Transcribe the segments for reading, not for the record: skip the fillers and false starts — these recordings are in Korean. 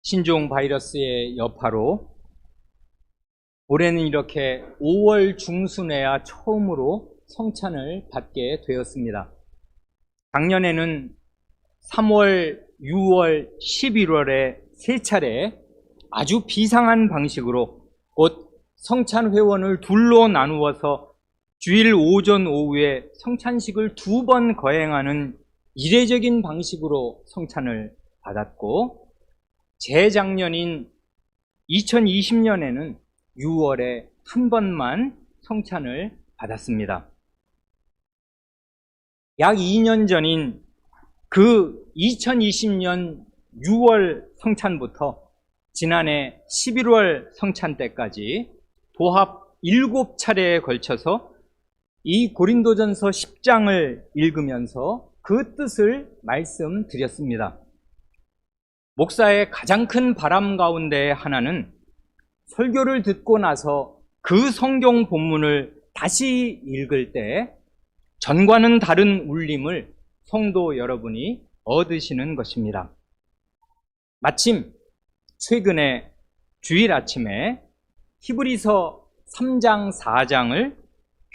신종 바이러스의 여파로 올해는 이렇게 5월 중순에야 처음으로 성찬을 받게 되었습니다. 작년에는 3월, 6월, 11월에 세 차례 아주 비상한 방식으로 곧 성찬 회원을 둘로 나누어서 주일 오전 오후에 성찬식을 2번 거행하는 이례적인 방식으로 성찬을 받았고, 재작년인 2020년에는 6월에 한 번만 성찬을 받았습니다. 약 2년 전인 그 2020년 6월 성찬부터 지난해 11월 성찬 때까지 도합 7차례에 걸쳐서 이 고린도전서 10장을 읽으면서 그 뜻을 말씀드렸습니다. 목사의 가장 큰 바람 가운데 하나는 설교를 듣고 나서 그 성경 본문을 다시 읽을 때 전과는 다른 울림을 성도 여러분이 얻으시는 것입니다. 마침 최근에 주일 아침에 히브리서 3장, 4장을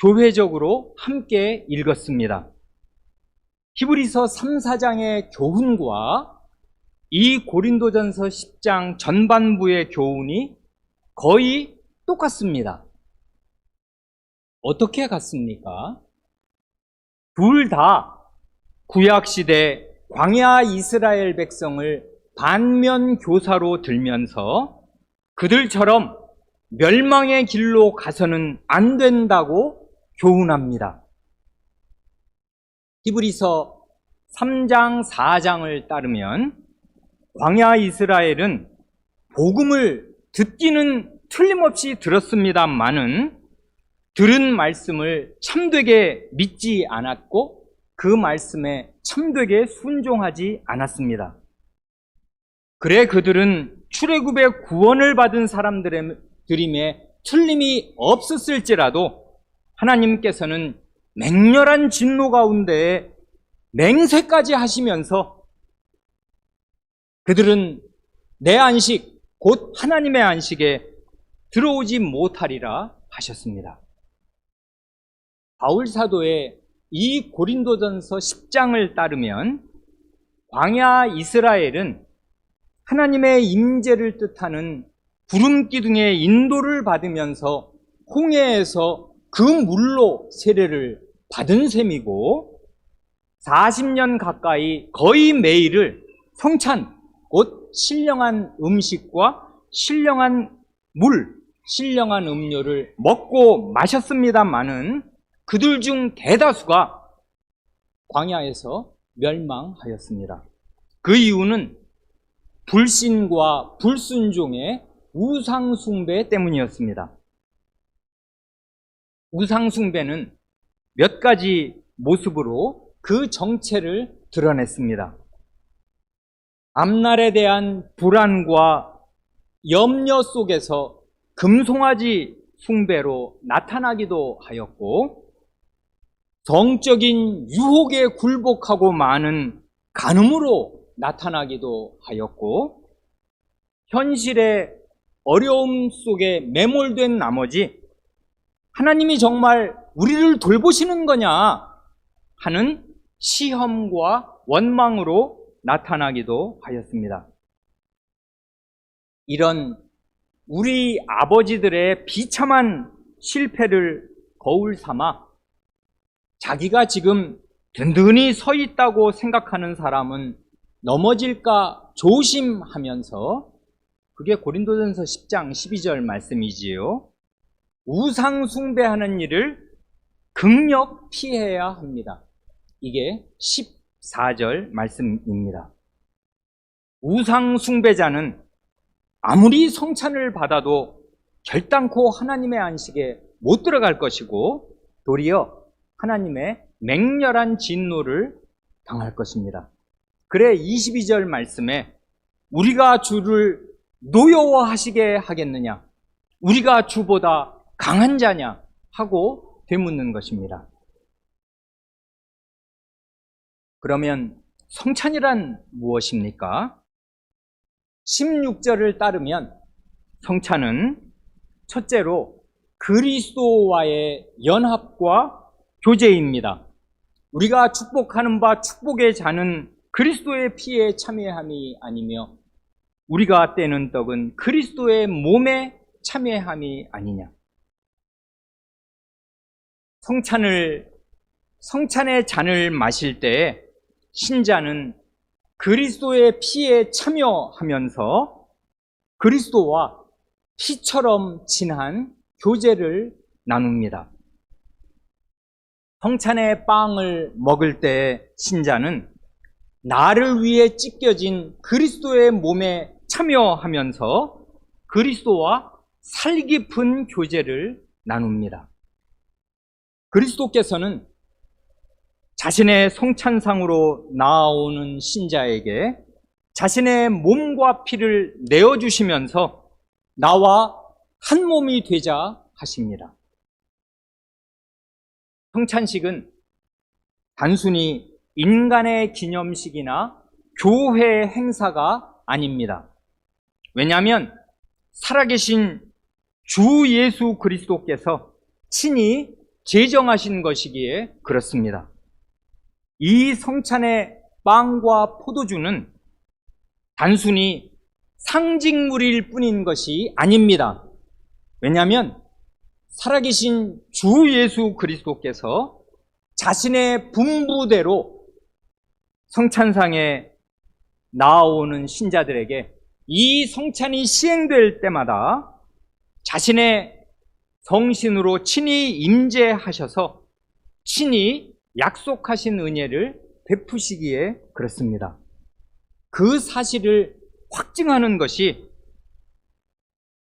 교회적으로 함께 읽었습니다. 히브리서 3, 4장의 교훈과 이 고린도전서 10장 전반부의 교훈이 거의 똑같습니다. 어떻게 같습니까? 둘 다 구약시대 광야 이스라엘 백성을 반면 교사로 들면서 그들처럼 멸망의 길로 가서는 안 된다고 교훈합니다. 히브리서 3장, 4장을 따르면 광야 이스라엘은 복음을 듣기는 틀림없이 들었습니다마는 들은 말씀을 참되게 믿지 않았고 그 말씀에 참되게 순종하지 않았습니다. 그래 그들은 출애굽의 구원을 받은 사람들임에 틀림이 없었을지라도 하나님께서는 맹렬한 진노 가운데 맹세까지 하시면서 그들은 내 안식, 곧 하나님의 안식에 들어오지 못하리라 하셨습니다. 바울 사도의 이 고린도전서 10장을 따르면 광야 이스라엘은 하나님의 임재를 뜻하는 구름 기둥의 인도를 받으면서 홍해에서 그 물로 세례를 받은 셈이고 40년 가까이 거의 매일을 성찬, 곧 신령한 음식과 신령한 물, 신령한 음료를 먹고 마셨습니다마는 그들 중 대다수가 광야에서 멸망하였습니다. 그 이유는 불신과 불순종의 우상숭배 때문이었습니다. 우상숭배는 몇 가지 모습으로 그 정체를 드러냈습니다. 앞날에 대한 불안과 염려 속에서 금송아지 숭배로 나타나기도 하였고, 성적인 유혹에 굴복하고 많은 간음으로 나타나기도 하였고, 현실의 어려움 속에 매몰된 나머지 하나님이 정말 우리를 돌보시는 거냐 하는 시험과 원망으로 나타나기도 하였습니다. 이런 우리 아버지들의 비참한 실패를 거울 삼아 자기가 지금 든든히 서 있다고 생각하는 사람은 넘어질까 조심하면서, 그게 고린도전서 10장 12절 말씀이지요. 우상 숭배하는 일을 극력 피해야 합니다. 이게 14절 말씀입니다. 우상 숭배자는 아무리 성찬을 받아도 결단코 하나님의 안식에 못 들어갈 것이고 도리어 하나님의 맹렬한 진노를 당할 것입니다. 그래 22절 말씀에 우리가 주를 노여워하시게 하겠느냐, 우리가 주보다 강한 자냐 하고 되묻는 것입니다. 그러면 성찬이란 무엇입니까? 16절을 따르면 성찬은 첫째로 그리스도와의 연합과 교제입니다. 우리가 축복하는 바 축복의 잔은 그리스도의 피에 참여함이 아니며 우리가 떼는 떡은 그리스도의 몸에 참여함이 아니냐. 성찬의 잔을 마실 때 신자는 그리스도의 피에 참여하면서 그리스도와 피처럼 진한 교제를 나눕니다. 성찬의 빵을 먹을 때 신자는 나를 위해 찢겨진 그리스도의 몸에 참여하면서 그리스도와 살깊은 교제를 나눕니다. 그리스도께서는 자신의 성찬상으로 나아오는 신자에게 자신의 몸과 피를 내어주시면서 나와 한 몸이 되자 하십니다. 성찬식은 단순히 인간의 기념식이나 교회 행사가 아닙니다. 왜냐하면 살아계신 주 예수 그리스도께서 친히 제정하신 것이기에 그렇습니다. 이 성찬의 빵과 포도주는 단순히 상징물일 뿐인 것이 아닙니다. 왜냐하면 살아계신 주 예수 그리스도께서 자신의 분부대로 성찬상에 나아오는 신자들에게 이 성찬이 시행될 때마다 자신의 성신으로 친히 임재하셔서 친히 약속하신 은혜를 베푸시기에 그렇습니다. 그 사실을 확증하는 것이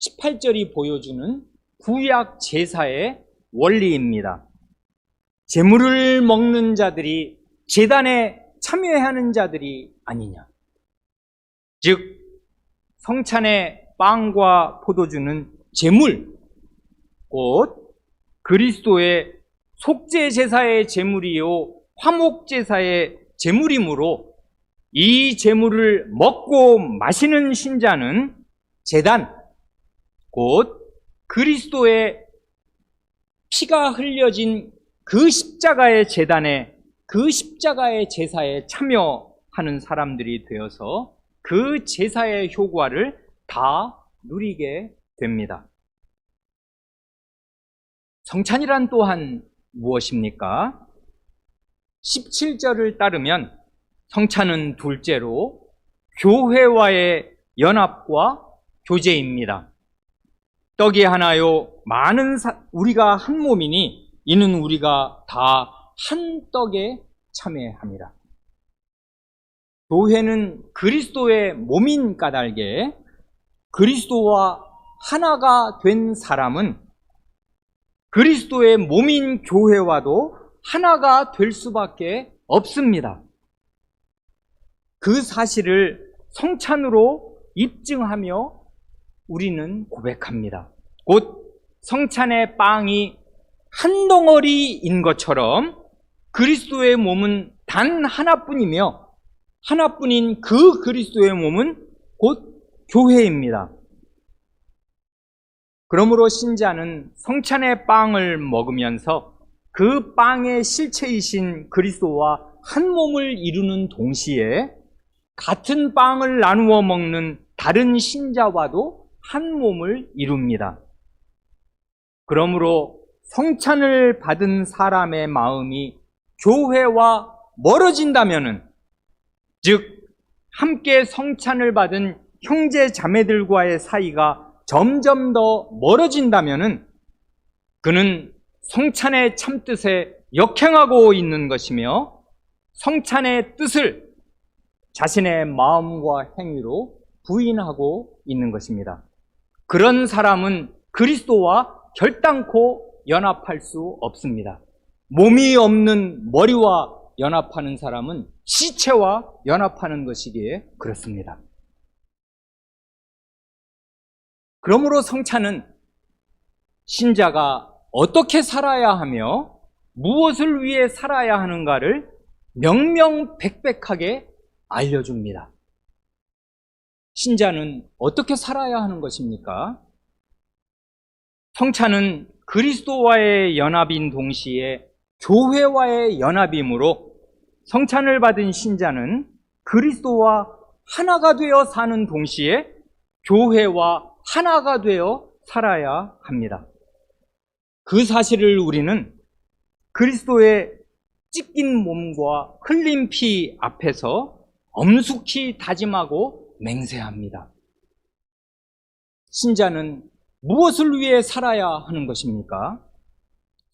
18절이 보여주는 구약 제사의 원리입니다. 제물을 먹는 자들이 제단에 참여하는 자들이 아니냐. 즉 성찬의 빵과 포도주는 제물, 곧 그리스도의 속죄 제사의 제물이요 화목 제사의 제물이므로 이 제물을 먹고 마시는 신자는 제단, 곧 그리스도의 피가 흘려진 그 십자가의 제단에, 그 십자가의 제사에 참여하는 사람들이 되어서 그 제사의 효과를 다 누리게 됩니다. 성찬이란 또한 무엇입니까? 17절을 따르면 성찬은 둘째로 교회와의 연합과 교제입니다. 떡이 하나요 우리가 한 몸이니 이는 우리가 다 한 떡에 참여합니다. 교회는 그리스도의 몸인 까닭에 그리스도와 하나가 된 사람은 그리스도의 몸인 교회와도 하나가 될 수밖에 없습니다. 그 사실을 성찬으로 입증하며 우리는 고백합니다. 곧 성찬의 빵이 한 덩어리인 것처럼 그리스도의 몸은 단 하나뿐이며 하나뿐인 그 그리스도의 몸은 곧 교회입니다. 그러므로 신자는 성찬의 빵을 먹으면서 그 빵의 실체이신 그리스도와 한 몸을 이루는 동시에 같은 빵을 나누어 먹는 다른 신자와도 한 몸을 이룹니다. 그러므로 성찬을 받은 사람의 마음이 교회와 멀어진다면은, 즉 함께 성찬을 받은 형제 자매들과의 사이가 점점 더 멀어진다면은 그는 성찬의 참뜻에 역행하고 있는 것이며 성찬의 뜻을 자신의 마음과 행위로 부인하고 있는 것입니다. 그런 사람은 그리스도와 결단코 연합할 수 없습니다. 몸이 없는 머리와 연합하는 사람은 시체와 연합하는 것이기에 그렇습니다. 그러므로 성찬은 신자가 어떻게 살아야 하며 무엇을 위해 살아야 하는가를 명명백백하게 알려줍니다. 신자는 어떻게 살아야 하는 것입니까? 성찬은 그리스도와의 연합인 동시에 교회와의 연합이므로 성찬을 받은 신자는 그리스도와 하나가 되어 사는 동시에 교회와 하나가 되어 살아야 합니다. 그 사실을 우리는 그리스도의 찢긴 몸과 흘린 피 앞에서 엄숙히 다짐하고 맹세합니다. 신자는 무엇을 위해 살아야 하는 것입니까?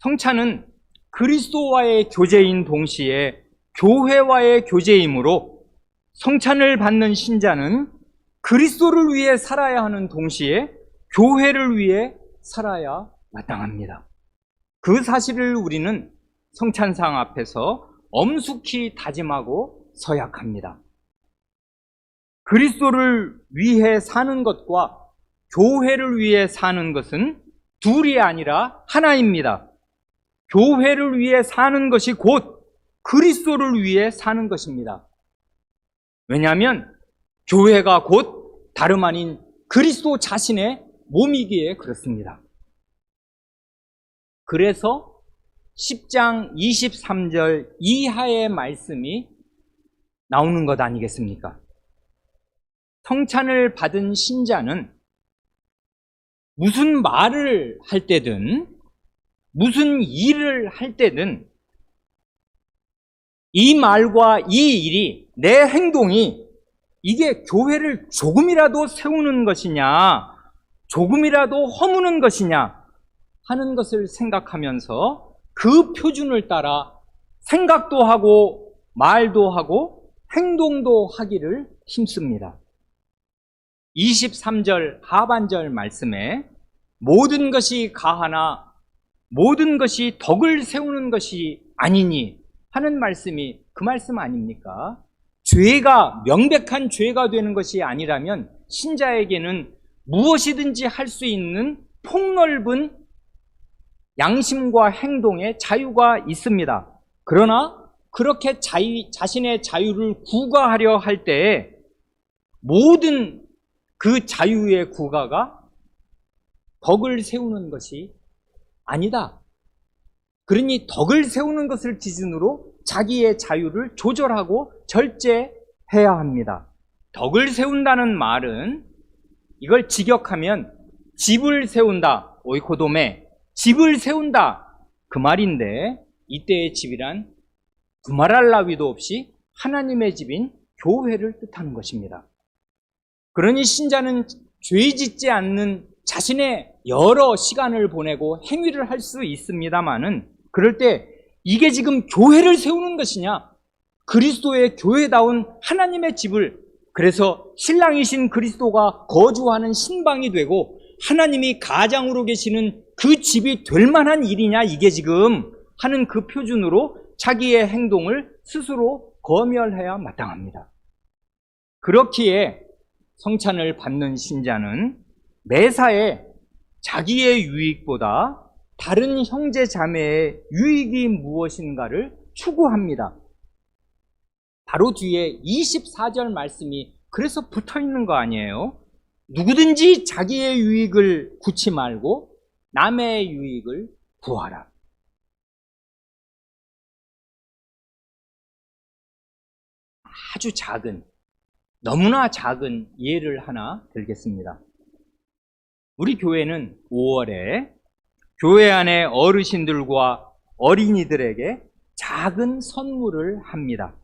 성찬은 그리스도와의 교제인 동시에 교회와의 교제이므로 성찬을 받는 신자는 그리스도를 위해 살아야 하는 동시에 교회를 위해 살아야 마땅합니다. 그 사실을 우리는 성찬상 앞에서 엄숙히 다짐하고 서약합니다. 그리스도를 위해 사는 것과 교회를 위해 사는 것은 둘이 아니라 하나입니다. 교회를 위해 사는 것이 곧 그리스도를 위해 사는 것입니다. 왜냐하면 교회가 곧 다름 아닌 그리스도 자신의 몸이기에 그렇습니다. 그래서 10장 23절 이하의 말씀이 나오는 것 아니겠습니까? 성찬을 받은 신자는 무슨 말을 할 때든 무슨 일을 할 때든 이 말과 이 일이, 내 행동이 이게 교회를 조금이라도 세우는 것이냐, 조금이라도 허무는 것이냐 하는 것을 생각하면서 그 표준을 따라 생각도 하고 말도 하고 행동도 하기를 힘씁니다. 23절 하반절 말씀에 모든 것이 가하나 모든 것이 덕을 세우는 것이 아니니 하는 말씀이 그 말씀 아닙니까? 죄가 명백한 죄가 되는 것이 아니라면 신자에게는 무엇이든지 할 수 있는 폭넓은 양심과 행동의 자유가 있습니다. 그러나 그렇게 자신의 자유를 구가하려 할 때에 모든 그 자유의 구가가 덕을 세우는 것이 아니다. 그러니 덕을 세우는 것을 기준으로 자기의 자유를 조절하고 절제해야 합니다. 덕을 세운다는 말은 이걸 직역하면 집을 세운다, 오이코도메, 집을 세운다 그 말인데, 이때의 집이란 두말할 나위도 없이 하나님의 집인 교회를 뜻하는 것입니다. 그러니 신자는 죄 짓지 않는 자신의 여러 시간을 보내고 행위를 할 수 있습니다마는, 그럴 때 이게 지금 교회를 세우는 것이냐, 그리스도의 교회다운 하나님의 집을, 그래서 신랑이신 그리스도가 거주하는 신방이 되고 하나님이 가장으로 계시는 그 집이 될 만한 일이냐, 이게 지금 하는 그 표준으로 자기의 행동을 스스로 검열해야 마땅합니다. 그렇기에 성찬을 받는 신자는 매사에 자기의 유익보다 다른 형제 자매의 유익이 무엇인가를 추구합니다. 바로 뒤에 24절 말씀이 그래서 붙어 있는 거 아니에요? 누구든지 자기의 유익을 구치 말고 남의 유익을 구하라. 아주 작은, 너무나 작은 예를 하나 들겠습니다. 우리 교회는 5월에 교회 안에 어르신들과 어린이들에게 작은 선물을 합니다.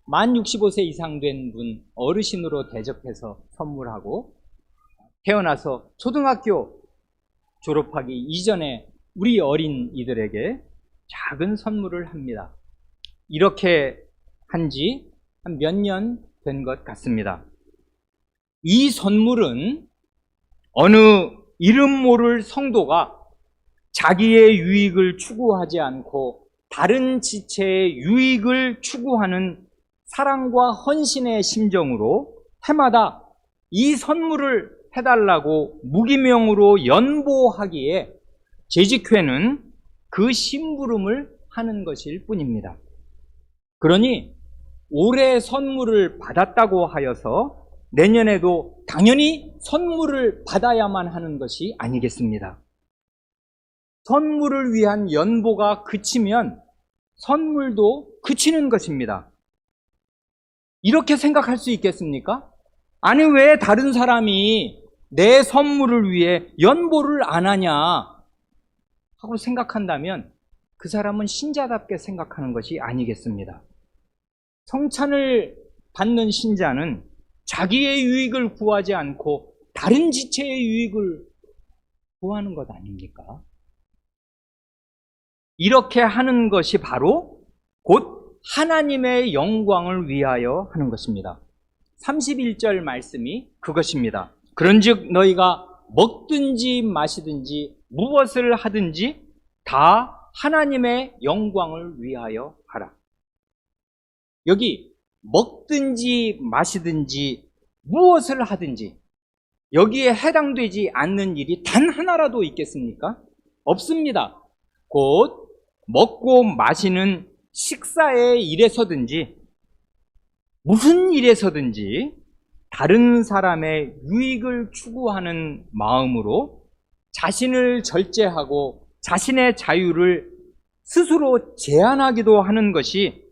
만 65세 이상 된 분 어르신으로 대접해서 선물하고, 태어나서 초등학교 졸업하기 이전에 우리 어린이들에게 작은 선물을 합니다. 이렇게 한 지 한 몇 년 된 것 같습니다. 이 선물은 어느 이름 모를 성도가 자기의 유익을 추구하지 않고 다른 지체의 유익을 추구하는 사랑과 헌신의 심정으로 해마다 이 선물을 해달라고 무기명으로 연보하기에 재직회는 그 심부름을 하는 것일 뿐입니다. 그러니 올해 선물을 받았다고 하여서 내년에도 당연히 선물을 받아야만 하는 것이 아니겠습니다. 선물을 위한 연보가 그치면 선물도 그치는 것입니다. 이렇게 생각할 수 있겠습니까? 아니, 왜 다른 사람이 내 선물을 위해 연보를 안 하냐 하고 생각한다면 그 사람은 신자답게 생각하는 것이 아니겠습니다. 성찬을 받는 신자는 자기의 유익을 구하지 않고 다른 지체의 유익을 구하는 것 아닙니까? 이렇게 하는 것이 바로 곧 하나님의 영광을 위하여 하는 것입니다. 31절 말씀이 그것입니다. 그런즉 너희가 먹든지 마시든지 무엇을 하든지 다 하나님의 영광을 위하여 하라. 여기 먹든지 마시든지 무엇을 하든지 여기에 해당되지 않는 일이 단 하나라도 있겠습니까? 없습니다. 곧 먹고 마시는 식사의 일에서든지 무슨 일에서든지 다른 사람의 유익을 추구하는 마음으로 자신을 절제하고 자신의 자유를 스스로 제한하기도 하는 것이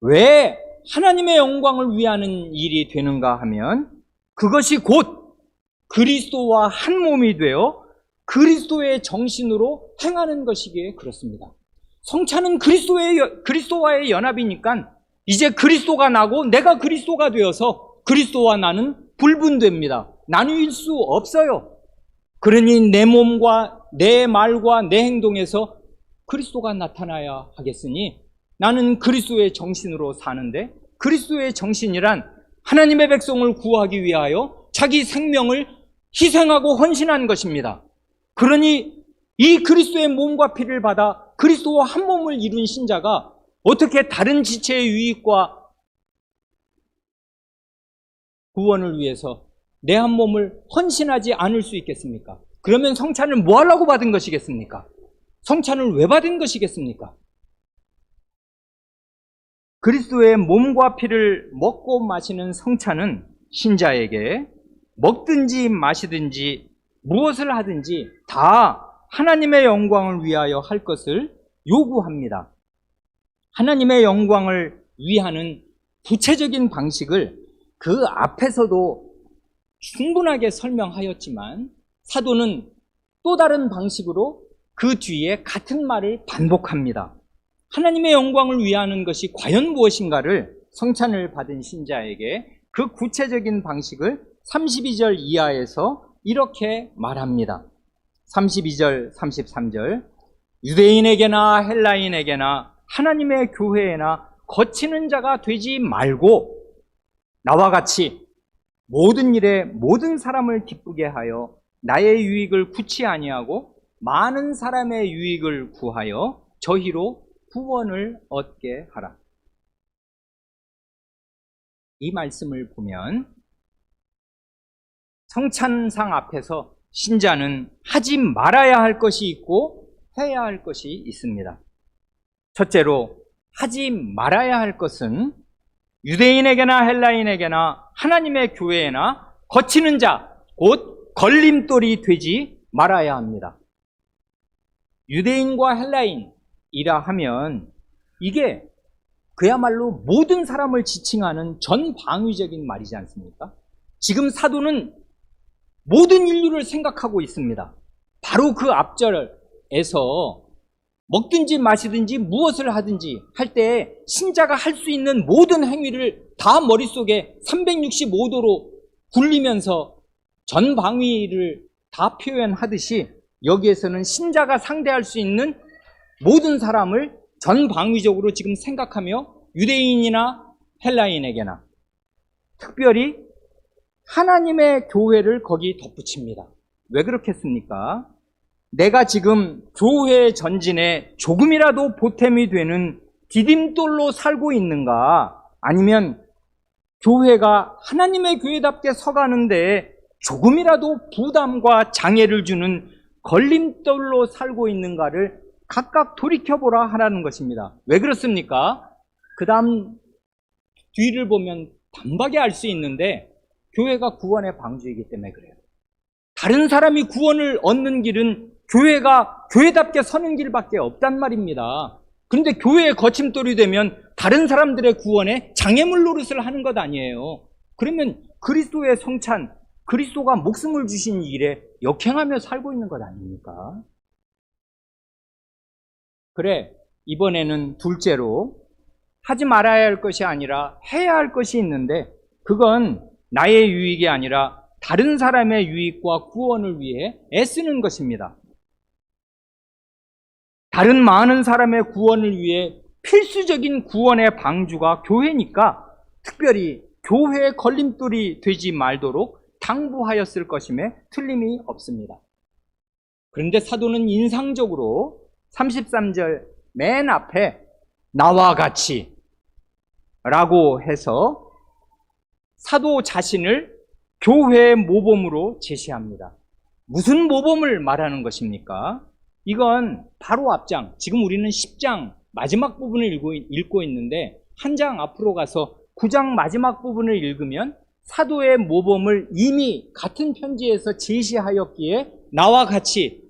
왜 하나님의 영광을 위하는 일이 되는가 하면 그것이 곧 그리스도와 한 몸이 되어 그리스도의 정신으로 행하는 것이기에 그렇습니다. 성찬은 그리스도와의 연합이니까 이제 그리스도가 나고 내가 그리스도가 되어서 그리스도와 나는 불분됩니다. 나누일 수 없어요. 그러니 내 몸과 내 말과 내 행동에서 그리스도가 나타나야 하겠으니 나는 그리스도의 정신으로 사는데 그리스도의 정신이란 하나님의 백성을 구하기 위하여 자기 생명을 희생하고 헌신한 것입니다. 그러니 이 그리스도의 몸과 피를 받아 그리스도와 한 몸을 이룬 신자가 어떻게 다른 지체의 유익과 구원을 위해서 내 한 몸을 헌신하지 않을 수 있겠습니까? 그러면 성찬을 뭐 하려고 받은 것이겠습니까? 성찬을 왜 받은 것이겠습니까? 그리스도의 몸과 피를 먹고 마시는 성찬은 신자에게 먹든지 마시든지 무엇을 하든지 다 하나님의 영광을 위하여 할 것을 요구합니다. 하나님의 영광을 위하는 구체적인 방식을 그 앞에서도 충분하게 설명하였지만 사도는 또 다른 방식으로 그 뒤에 같은 말을 반복합니다. 하나님의 영광을 위하는 것이 과연 무엇인가를 성찬을 받은 신자에게 그 구체적인 방식을 32절 이하에서 이렇게 말합니다. 32절, 33절 유대인에게나 헬라인에게나 하나님의 교회에나 거치는 자가 되지 말고 나와 같이 모든 일에 모든 사람을 기쁘게 하여 나의 유익을 구치 아니하고 많은 사람의 유익을 구하여 저희로 구원을 얻게 하라. 이 말씀을 보면 성찬상 앞에서 신자는 하지 말아야 할 것이 있고 해야 할 것이 있습니다. 첫째로 하지 말아야 할 것은 유대인에게나 헬라인에게나 하나님의 교회에나 거치는 자, 곧 걸림돌이 되지 말아야 합니다. 유대인과 헬라인이라 하면 이게 그야말로 모든 사람을 지칭하는 전방위적인 말이지 않습니까? 지금 사도는 모든 인류를 생각하고 있습니다. 바로 그 앞절에서 먹든지 마시든지 무엇을 하든지 할 때 신자가 할 수 있는 모든 행위를 다 머릿속에 365도로 굴리면서 전방위를 다 표현하듯이 여기에서는 신자가 상대할 수 있는 모든 사람을 전방위적으로 지금 생각하며 유대인이나 헬라인에게나 특별히 하나님의 교회를 거기 덧붙입니다. 왜 그렇겠습니까? 내가 지금 교회 전진에 조금이라도 보탬이 되는 디딤돌로 살고 있는가? 아니면 교회가 하나님의 교회답게 서가는데 조금이라도 부담과 장애를 주는 걸림돌로 살고 있는가를 각각 돌이켜보라 하라는 것입니다. 왜 그렇습니까? 그 다음 뒤를 보면 단박에 알 수 있는데 교회가 구원의 방주이기 때문에 그래요. 다른 사람이 구원을 얻는 길은 교회가 교회답게 서는 길밖에 없단 말입니다. 그런데 교회의 거침돌이 되면 다른 사람들의 구원에 장애물 노릇을 하는 것 아니에요. 그러면 그리스도의 성찬, 그리스도가 목숨을 주신 일에 역행하며 살고 있는 것 아닙니까? 그래, 이번에는 둘째로 하지 말아야 할 것이 아니라 해야 할 것이 있는데 그건 나의 유익이 아니라 다른 사람의 유익과 구원을 위해 애쓰는 것입니다. 다른 많은 사람의 구원을 위해 필수적인 구원의 방주가 교회니까 특별히 교회의 걸림돌이 되지 말도록 당부하였을 것임에 틀림이 없습니다. 그런데 사도는 인상적으로 33절 맨 앞에 나와 같이 라고 해서 사도 자신을 교회의 모범으로 제시합니다. 무슨 모범을 말하는 것입니까? 이건 바로 앞장, 지금 우리는 10장 마지막 부분을 읽고 있는데 한 장 앞으로 가서 9장 마지막 부분을 읽으면 사도의 모범을 이미 같은 편지에서 제시하였기에 나와 같이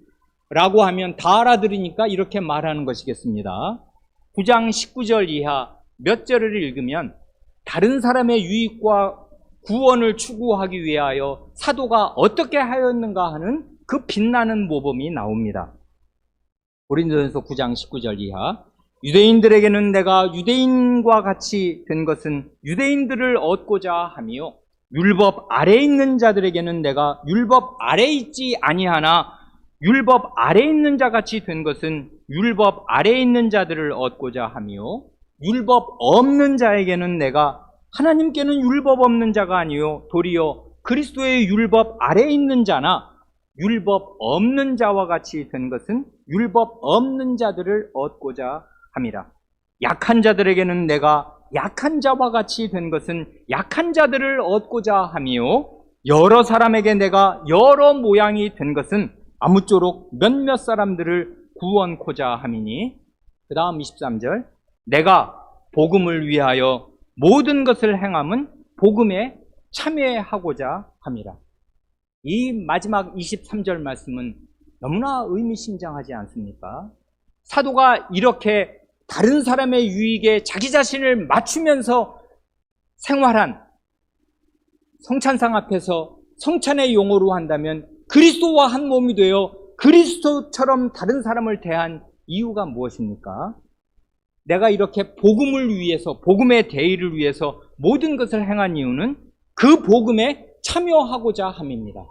라고 하면 다 알아들으니까 이렇게 말하는 것이겠습니다. 9장 19절 이하 몇 절을 읽으면 다른 사람의 유익과 구원을 추구하기 위하여 사도가 어떻게 하였는가 하는 그 빛나는 모범이 나옵니다. 고린도전서 9장 19절 이하 유대인들에게는 내가 유대인과 같이 된 것은 유대인들을 얻고자 하며 율법 아래에 있는 자들에게는 내가 율법 아래에 있지 아니하나 율법 아래에 있는 자같이 된 것은 율법 아래에 있는 자들을 얻고자 하며 율법 없는 자에게는 내가 하나님께는 율법 없는 자가 아니요 도리어 그리스도의 율법 아래에 있는 자나 율법 없는 자와 같이 된 것은 율법 없는 자들을 얻고자 함이라. 약한 자들에게는 내가 약한 자와 같이 된 것은 약한 자들을 얻고자 하며 여러 사람에게 내가 여러 모양이 된 것은 아무쪼록 몇몇 사람들을 구원코자 함이니. 그 다음 23절 내가 복음을 위하여 모든 것을 행함은 복음에 참여하고자 함이라. 이 마지막 23절 말씀은 너무나 의미심장하지 않습니까? 사도가 이렇게 다른 사람의 유익에 자기 자신을 맞추면서 생활한 성찬상 앞에서 성찬의 용어로 한다면 그리스도와 한 몸이 되어 그리스도처럼 다른 사람을 대한 이유가 무엇입니까? 내가 이렇게 복음을 위해서, 복음의 대의를 위해서 모든 것을 행한 이유는 그 복음에 참여하고자 함입니다.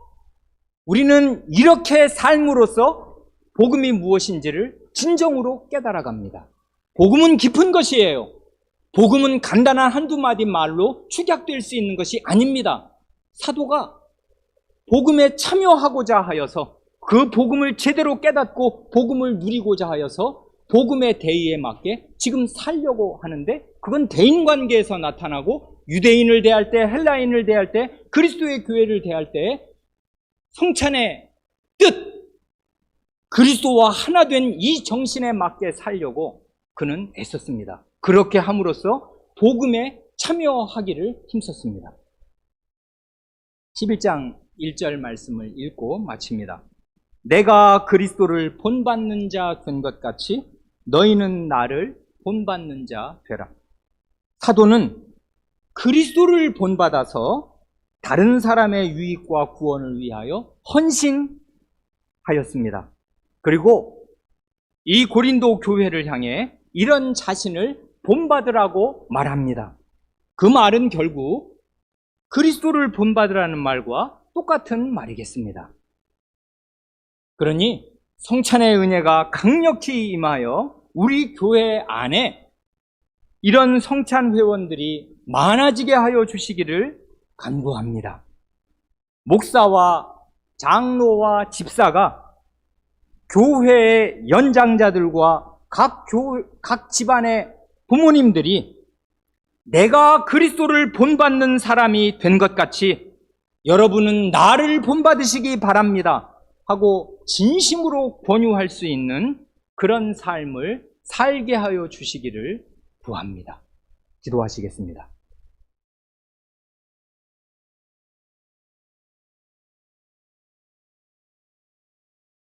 우리는 이렇게 삶으로써 복음이 무엇인지를 진정으로 깨달아갑니다. 복음은 깊은 것이에요. 복음은 간단한 한두 마디 말로 축약될 수 있는 것이 아닙니다. 사도가 복음에 참여하고자 하여서 그 복음을 제대로 깨닫고 복음을 누리고자 하여서 복음의 대의에 맞게 지금 살려고 하는데 그건 대인관계에서 나타나고 유대인을 대할 때, 헬라인을 대할 때, 그리스도의 교회를 대할 때 성찬의 뜻, 그리스도와 하나 된 이 정신에 맞게 살려고 그는 애썼습니다. 그렇게 함으로써 복음에 참여하기를 힘썼습니다. 11장 1절 말씀을 읽고 마칩니다. 내가 그리스도를 본받는 자 된 것 같이 너희는 나를 본받는 자 되라. 사도는 그리스도를 본받아서 다른 사람의 유익과 구원을 위하여 헌신하였습니다. 그리고 이 고린도 교회를 향해 이런 자신을 본받으라고 말합니다. 그 말은 결국 그리스도를 본받으라는 말과 똑같은 말이겠습니다. 그러니 성찬의 은혜가 강력히 임하여 우리 교회 안에 이런 성찬 회원들이 많아지게 하여 주시기를 간구합니다. 목사와 장로와 집사가 교회의 연장자들과 각 집안의 부모님들이 내가 그리스도를 본받는 사람이 된 것 같이 여러분은 나를 본받으시기 바랍니다 하고 진심으로 권유할 수 있는 그런 삶을 살게 하여 주시기를 구합니다. 기도하시겠습니다.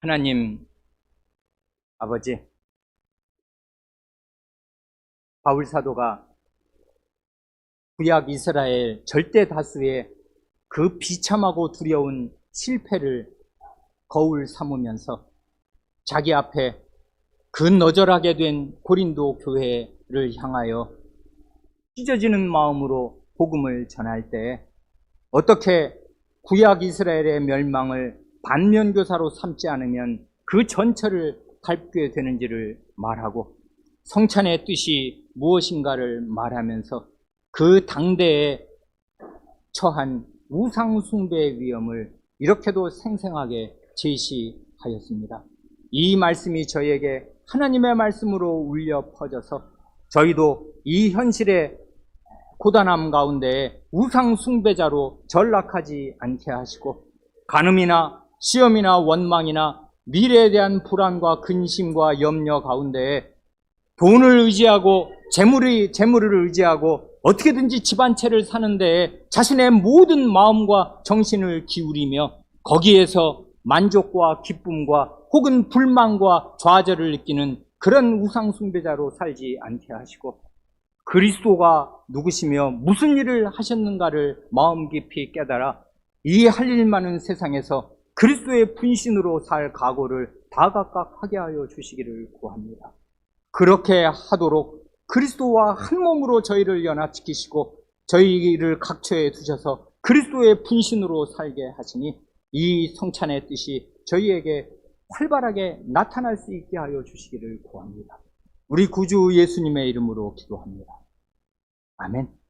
하나님 아버지, 바울 사도가 구약 이스라엘 절대 다수의 그 비참하고 두려운 실패를 거울 삼으면서 자기 앞에 그 너절하게 된 고린도 교회를 향하여 찢어지는 마음으로 복음을 전할 때 어떻게 구약 이스라엘의 멸망을 반면교사로 삼지 않으면 그 전철을 밟게 되는지를 말하고 성찬의 뜻이 무엇인가를 말하면서 그 당대에 처한 우상숭배의 위험을 이렇게도 생생하게 제시하였습니다. 이 말씀이 저희에게 하나님의 말씀으로 울려 퍼져서 저희도 이 현실의 고단함 가운데 우상숭배자로 전락하지 않게 하시고 간음이나 시험이나 원망이나 미래에 대한 불안과 근심과 염려 가운데 돈을 의지하고 재물을 의지하고 어떻게든지 집 한 채를 사는 데에 자신의 모든 마음과 정신을 기울이며 거기에서 만족과 기쁨과 혹은 불만과 좌절을 느끼는 그런 우상숭배자로 살지 않게 하시고 그리스도가 누구시며 무슨 일을 하셨는가를 마음 깊이 깨달아 이 할 일 많은 세상에서 그리스도의 분신으로 살 각오를 다각각 하게 하여 주시기를 구합니다. 그렇게 하도록 그리스도와 한 몸으로 저희를 연합시키시고 저희를 각처에 두셔서 그리스도의 분신으로 살게 하시니 이 성찬의 뜻이 저희에게 활발하게 나타날 수 있게 하여 주시기를 구합니다. 우리 구주 예수님의 이름으로 기도합니다. 아멘.